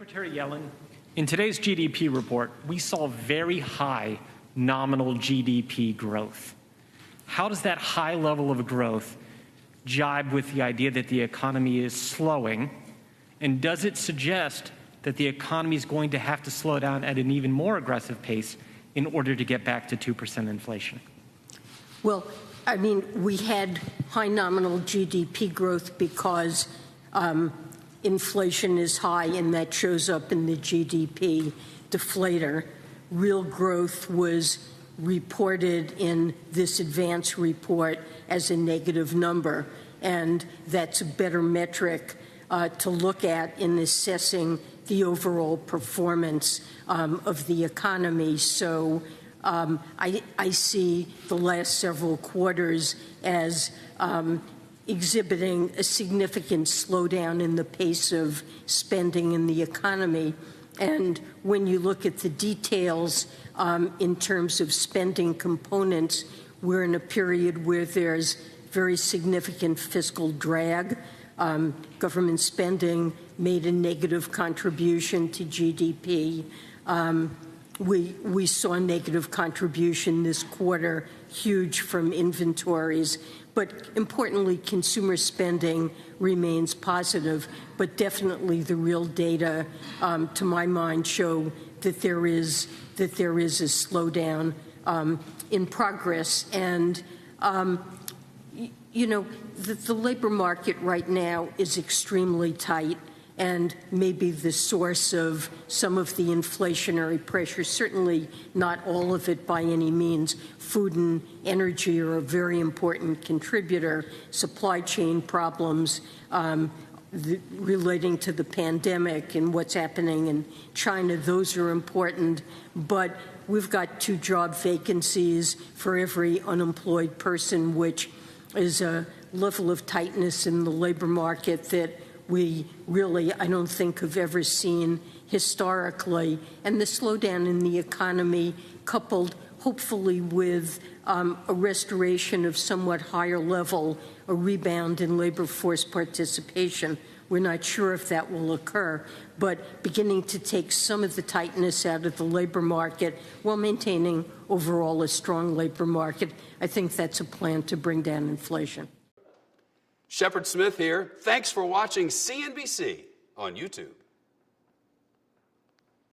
Secretary Yellen, in today's GDP report, we saw very high nominal GDP growth. How does that high level of growth jibe with the idea that the economy is slowing? And does it suggest that the economy is going to have to slow down at an even more aggressive pace in order to get back to 2% inflation? Well, I mean, we had high nominal GDP growth because inflation is high, and that shows up in the GDP deflator. Real growth was reported in this advance report as a negative number, and that's a better metric to look at in assessing the overall performance of the economy. So I see the last several quarters as exhibiting a significant slowdown in the pace of spending in the economy. And when you look at the details in terms of spending components, we're in a period where there's very significant fiscal drag. Government spending made a negative contribution to GDP. We saw a negative contribution this quarter, huge from inventories. But importantly, consumer spending remains positive. But definitely the real data, to my mind, show that there is a slowdown in progress. And you know, the labor market right now is extremely tight, and maybe the source of some of the inflationary pressure, certainly not all of it by any means. Food and energy are a very important contributor. Supply chain problems relating to the pandemic and what's happening in China, those are important. But we've got 2 job vacancies for every unemployed person, which is a level of tightness in the labor market that we really, I don't think, have ever seen historically. And the slowdown in the economy, coupled hopefully with a restoration of somewhat higher level, a rebound in labor force participation. We're not sure if that will occur, but beginning to take some of the tightness out of the labor market while maintaining overall a strong labor market. I think that's a plan to bring down inflation. Shepard Smith here. Thanks for watching CNBC on YouTube.